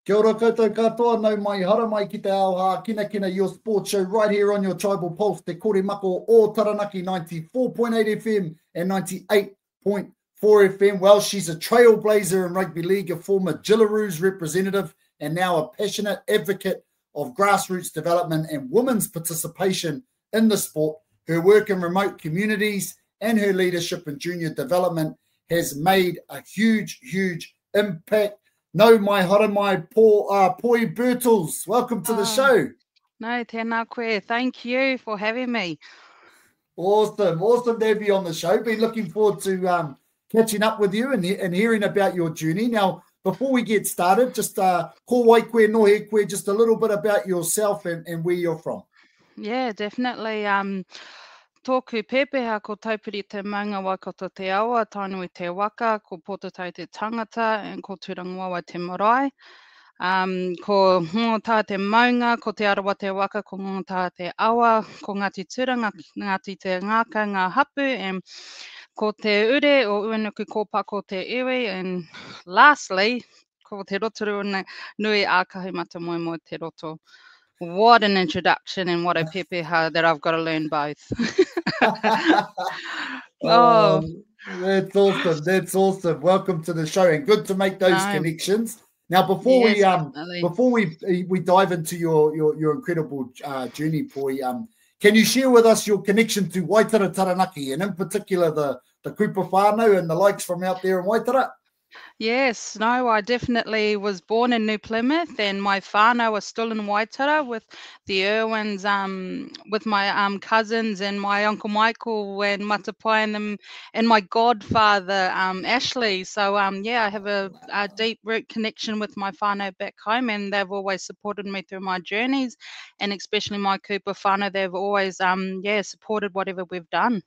Kia ora koutou katoa, nau mai hara mai ki te Ao Hākinakina, your sports show right here on your Tribal Pulse, te kore mako o Taranaki, 94.8 FM and 98.4 FM. Well, she's a trailblazer in rugby league, a former Jillaroos representative, and now a passionate advocate of grassroots development and women's participation in the sport. Her work in remote communities and her leadership in junior development has made a huge, huge impact. No, my hara mai Poi Birtles. Welcome to the show. No, tēnā koe. Thank you for having me. Awesome. Awesome to have you on the show. Been looking forward to catching up with you and hearing about your journey. Now, before we get started, just ko wai koe no he koe, just a little bit about yourself and where you're from. Yeah, definitely. Tōku pēpeha ko taupiri te maunga waikato te awa, tainui te waka, ko pototau te tangata, and ko turangawa te marae. Ko ngota te maunga, ko te arawa te waka, ko ngota te awa, ko Ngāti Tura, Ngāti te ngāka, ngā hapu, and ko te ure o uanuku kōpā ko te iwi, and lastly, ko te rotoru nui ākahi mata moi mo te roto. What an introduction and what a pepeha that I've got to learn both. That's awesome. That's awesome. Welcome to the show and good to make those connections. Now, before we dive into your incredible journey, Poi, can you share with us your connection to Waitara Taranaki and in particular the kupa whānau and the likes from out there in Waitara? Yes, no, I definitely was born in New Plymouth and my whānau was still in Waitara with the Irwins, with my cousins and my Uncle Michael and Matapai and my godfather, Ashley. So, I have a deep root connection with my whānau back home and they've always supported me through my journeys and especially my kupa whānau, they've always, supported whatever we've done.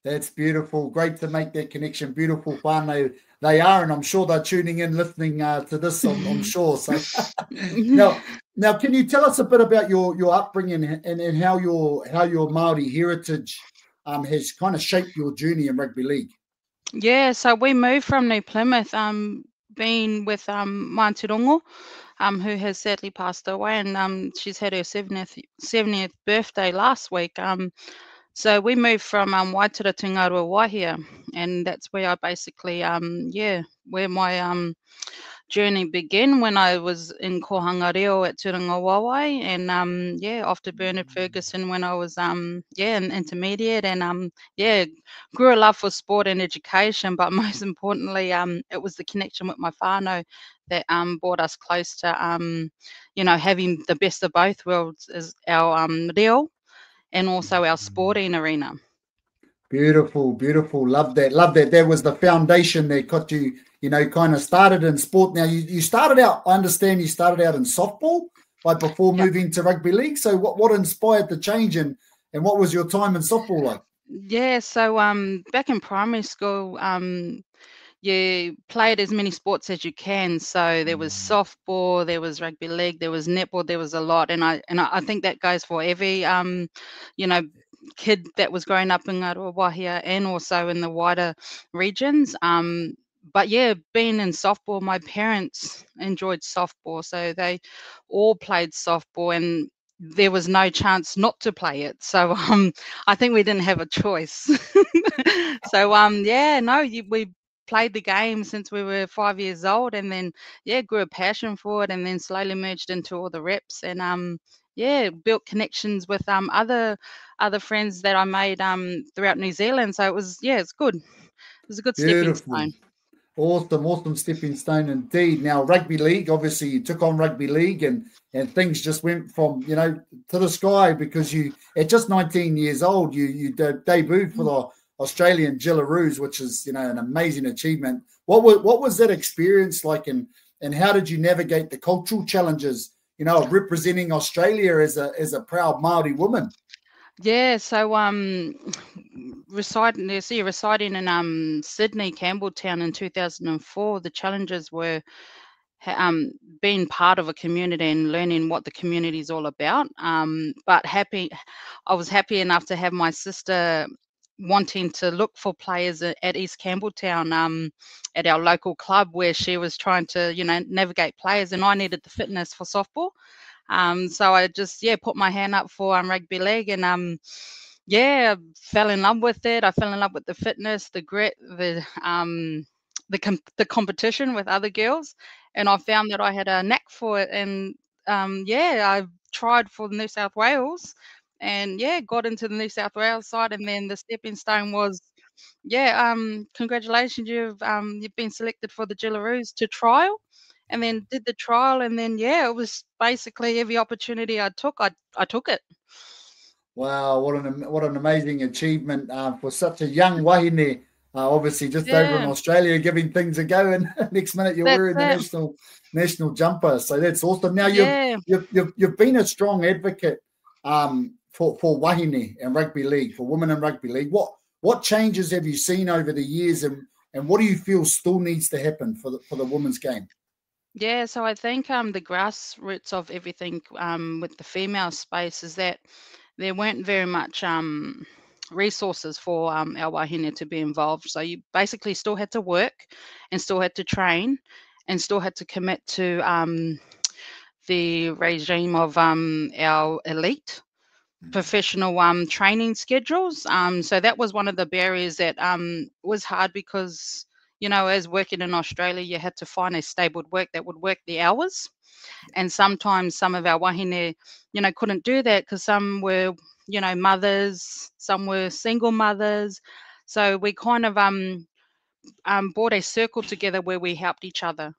That's beautiful. Great to make that connection. Beautiful whānau they are, and I'm sure they're tuning in, listening to this, I'm sure. So now, can you tell us a bit about your upbringing and how your Māori heritage has kind of shaped your journey in rugby league? Yeah, so we moved from New Plymouth, being with my Turongo, who has sadly passed away, and she's had her 70th birthday last week. So we moved from Waitara to Ngārua Wāhia, and that's where I basically, where my journey began when I was in Kohanga Reo at Turangawaawai, and after Bernard Ferguson when I was in intermediate, and grew a love for sport and education, but most importantly, it was the connection with my whānau that brought us close to having the best of both worlds as our reo and also our sporting arena. Beautiful, beautiful. Love that. Love that. That was the foundation that got you, kind of started in sport. Now, you started out, I understand you started out in softball, before moving to rugby league. So what inspired the change and what was your time in softball like? Yeah, so back in primary school, you played as many sports as you can. So there was softball, there was rugby league, there was netball, there was a lot. And I think that goes for every, kid that was growing up in Ngārua Wāhia and also in the wider regions. But yeah, being in softball, my parents enjoyed softball. So they all played softball and there was no chance not to play it. So I think we didn't have a choice. So we played the game since we were 5 years old and then grew a passion for it and then slowly merged into all the reps and built connections with other friends that I made throughout New Zealand. So it was it's good. It was a good stepping stone. Awesome stepping stone indeed. Now rugby league, obviously you took on rugby league and things just went from to the sky because you at just 19 years old you debuted for the Australian Jillaroos, which is an amazing achievement. What was that experience like and how did you navigate the cultural challenges of representing Australia as a proud Māori woman? Yeah, so residing in Sydney, Campbelltown in 2004, the challenges were being part of a community and learning what the community is all about. But I was happy enough to have my sister wanting to look for players at East Campbelltown, at our local club, where she was trying to, navigate players, and I needed the fitness for softball. So I just put my hand up for rugby league, and I fell in love with it. I fell in love with the fitness, the grit, the competition with other girls, and I found that I had a knack for it. And I tried for New South Wales, and got into the New South Wales side. And then the stepping stone was, congratulations, you've been selected for the Jillaroos to trial. And then did the trial, and then it was basically every opportunity I took, I took it. Wow, what an amazing achievement for such a young wahine. Obviously, just over in Australia, giving things a go, and next minute you're wearing the national jumper. So that's awesome. Now you've been a strong advocate for wahine and rugby league, for women in rugby league. What changes have you seen over the years, and what do you feel still needs to happen for the women's game? Yeah, so I think the grassroots of everything with the female space is that there weren't very much resources for our wahine to be involved. So you basically still had to work and still had to train and still had to commit to the regime of our elite professional training schedules. So that was one of the barriers that was hard, because as working in Australia, you had to find a stable work that would work the hours. And sometimes some of our wahine, couldn't do that, because some were, mothers, some were single mothers. So we kind of brought a circle together where we helped each other.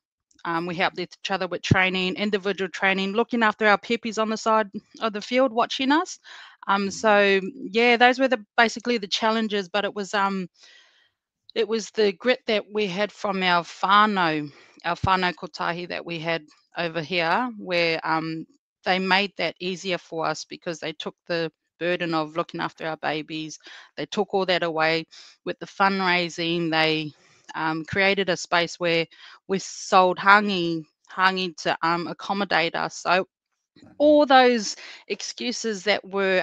We helped each other with training, individual training, looking after our peppies on the side of the field, watching us. So those were basically the challenges, but it was the grit that we had from our whānau kotahi that we had over here, where they made that easier for us, because they took the burden of looking after our babies. They took all that away with the fundraising. They created a space where we sold hangi to accommodate us. So all those excuses that were,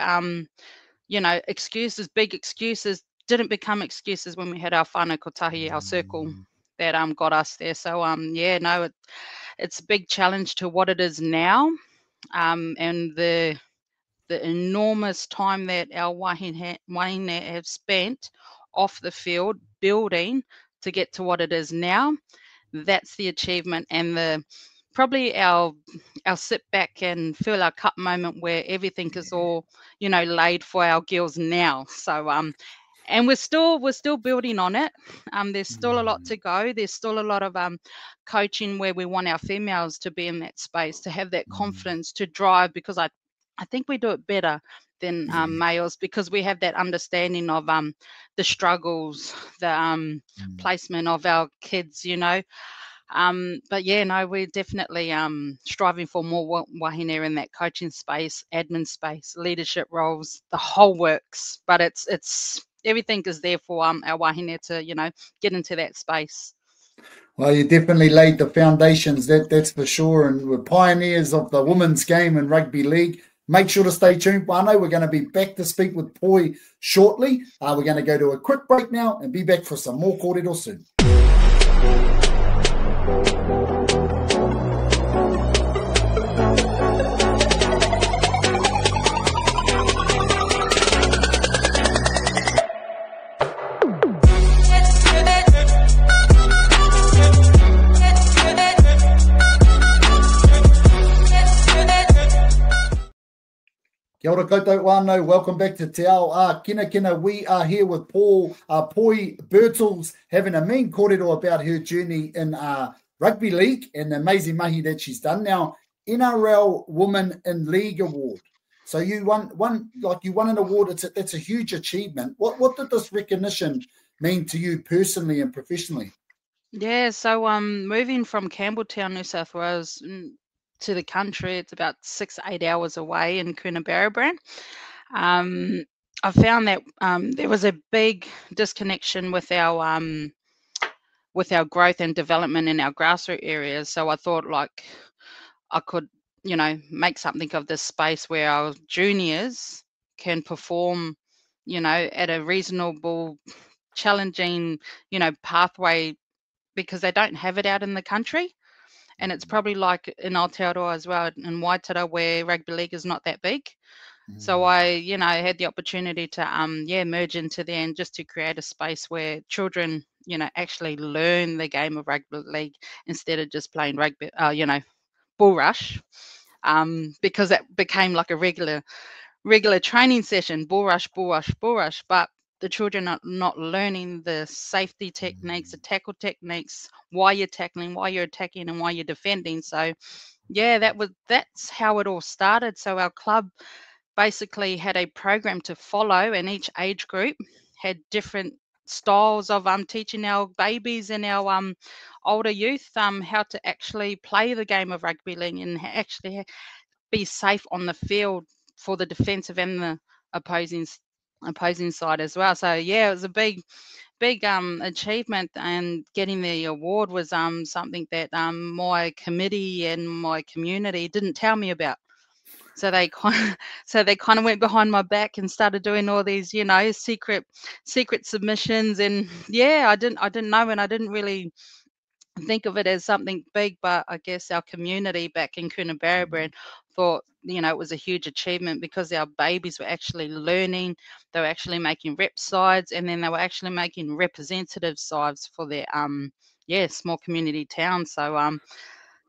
big excuses, didn't become excuses when we had our whānau kotahi, our circle that got us there. So it's a big challenge to what it is now, and the enormous time that our wahine have spent off the field building to get to what it is now. That's the achievement, and probably our sit back and fill our cup moment, where everything is all laid for our girls now. So and we're still building on it. There's still a lot to go. There's still a lot of coaching where we want our females to be in that space, to have that confidence, to drive, because I think we do it better than males, because we have that understanding of the struggles, the placement of our kids, but we're definitely striving for more wahine in that coaching space, admin space, leadership roles, the whole works. But it's everything is there for our wahine to get into that space. Well, you definitely laid the foundations, that's for sure, and we're pioneers of the women's game in rugby league. Make sure to stay tuned, whānau. We're going to be back to speak with Poi shortly. We're going to go to a quick break now and be back for some more kōrero soon. Kia ora koutou whānau, welcome back to Te Ao Hākinakina. We are here with Poi Birtles, having a mean kōrero about her journey in rugby league and the amazing mahi that she's done. Now, NRL Women in League Award. So you won an award. That's a huge achievement. What did this recognition mean to you personally and professionally? Yeah, so moving from Campbelltown, New South Wales, to the country, it's about 6-8 hours away in Coonabarabran. I found that there was a big disconnection with our with our growth and development in our grassroots areas. So I thought like I could, make something of this space where our juniors can perform, at a reasonable, challenging, pathway, because they don't have it out in the country. And it's probably like in Aotearoa as well, in Waitara, where rugby league is not that big. So I, had the opportunity to, merge into there, and just to create a space where children, actually learn the game of rugby league instead of just playing rugby, bull rush, because that became like a regular training session, bull rush, bull rush, bull rush. But the children are not learning the safety techniques, the tackle techniques, why you're tackling, why you're attacking, and why you're defending. So yeah, that's how it all started. So our club basically had a program to follow, and each age group had different styles of teaching our babies and our older youth how to actually play the game of rugby league and actually be safe on the field for the defensive and the opposing side as well. So yeah, it was a big achievement, and getting the award was something that my committee and my community didn't tell me about. So they kind of went behind my back and started doing all these, secret submissions. And yeah, I didn't know, and I didn't really think of it as something big, but I guess our community back in Coonabarabran thought, it was a huge achievement, because our babies were actually learning, they were actually making rep sides, and then they were actually making representative sides for their small community towns. So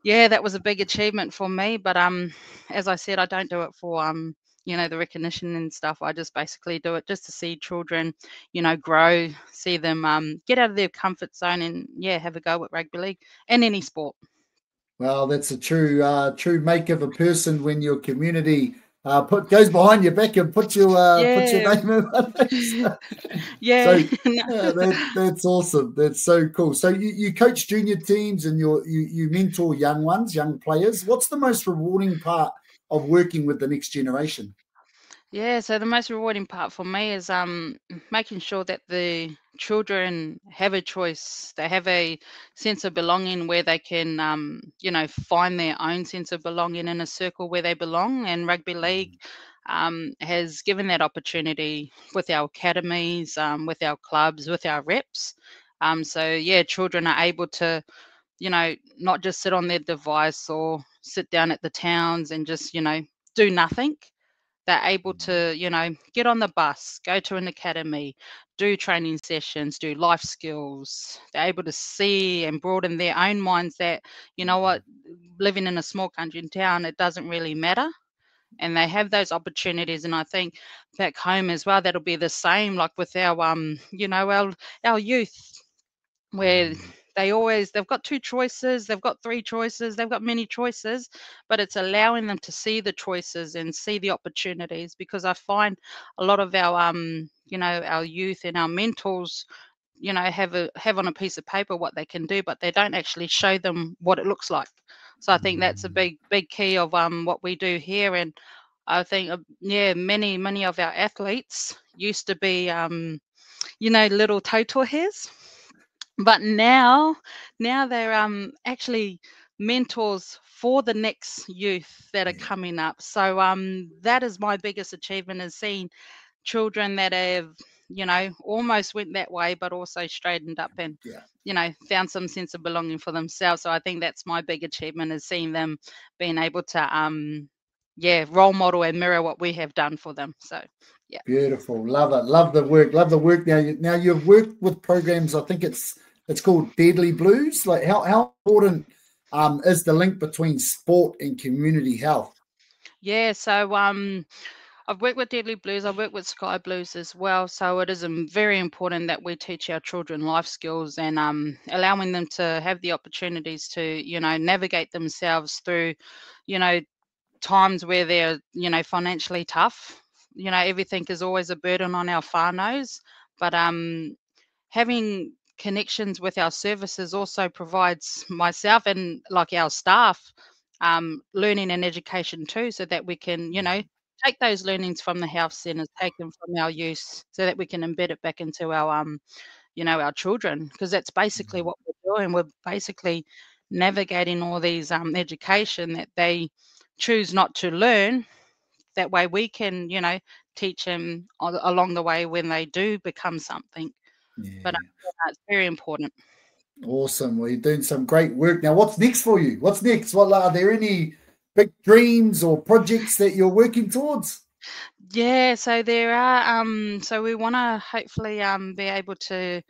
yeah, that was a big achievement for me. But as I said, I don't do it for the recognition and stuff. I just basically do it just to see children, grow, see them get out of their comfort zone, and have a go at rugby league and any sport. Well, that's a true make of a person when your community goes behind your back and puts your name in. Yeah. So that's awesome. That's so cool. So you coach junior teams, and you mentor young players. What's the most rewarding part of working with the next generation? Yeah, so the most rewarding part for me is making sure that the children have a choice. They have a sense of belonging where they can find their own sense of belonging in a circle where they belong. And rugby league has given that opportunity with our academies, with our clubs, with our reps. So yeah, children are able to not just sit on their device or sit down at the towns and just do nothing. They're able to, get on the bus, go to an academy, do training sessions, do life skills. They're able to see and broaden their own minds that, what, living in a small country town, it doesn't really matter. And they have those opportunities. And I think back home as well, that'll be the same, like with our, our youth, where they've got two choices, they've got three choices, they've got many choices, but it's allowing them to see the choices and see the opportunities. Because I find a lot of our our youth and our mentors have on a piece of paper what they can do, but they don't actually show them what it looks like. So I think that's a big key of what we do here. And I think many of our athletes used to be little total hairs, but now they're actually mentors for the next youth that are coming up. So that is my biggest achievement, is seeing children that have almost went that way, but also straightened up and found some sense of belonging for themselves. So I think that's my big achievement, is seeing them being able to role model and mirror what we have done for them. So yeah, beautiful. Love it. Love the work. Now you've worked with programs, I think it's called Deadly Blues. Like how important is the link between sport and community health? Yeah, so I've worked with Deadly Blues, I've worked with Sky Blues as well. So it is very important that we teach our children life skills, and allowing them to have the opportunities to, navigate themselves through, times where they're, financially tough. Everything is always a burden on our whānaus, but having connections with our services also provides myself and like our staff learning and education too, so that we can take those learnings from the health centres, take them from our youth, so that we can embed it back into our you know, our children, because that's basically what we're doing. We're basically navigating all these education that they choose not to learn. That way we can, you know, teach them along the way when they do become something. But it's very important. Awesome. Well, you're doing some great work. Now, what's next for you? What's next? What are there any big dreams or projects that you're working towards? Yeah, so there are so we want to hopefully be able to,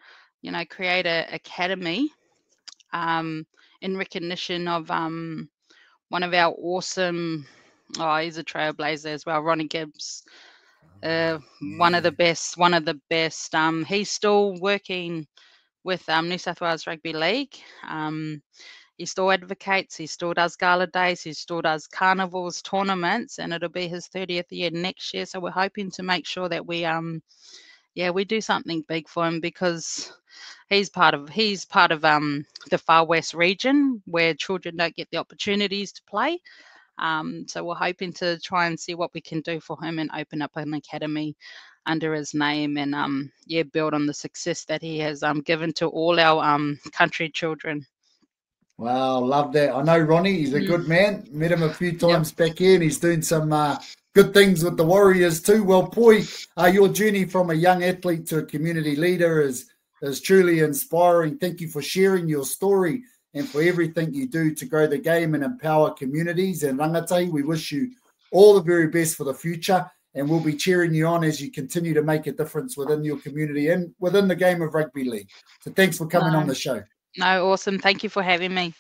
you know, create a academy in recognition of one of our awesome, he's a trailblazer as well, Ronnie Gibbs. One of the best. He's still working with New South Wales Rugby League. He still advocates, he still does gala days, he still does carnivals, tournaments, and it'll be his 30th year next year. So we're hoping to make sure that we we do something big for him, because he's part of the Far West region where children don't get the opportunities to play. So we're hoping to try and see what we can do for him and open up an academy under his name, and build on the success that he has given to all our country children. Wow, love that. I know Ronnie, he's a good man. Met him a few times back here, and he's doing some good things with the Warriors too. Well, Poi, your journey from a young athlete to a community leader is truly inspiring. Thank you for sharing your story and for everything you do to grow the game and empower communities. And Rangatei, we wish you all the very best for the future, and we'll be cheering you on as you continue to make a difference within your community and within the game of rugby league. So thanks for coming on the show. No, awesome. Thank you for having me.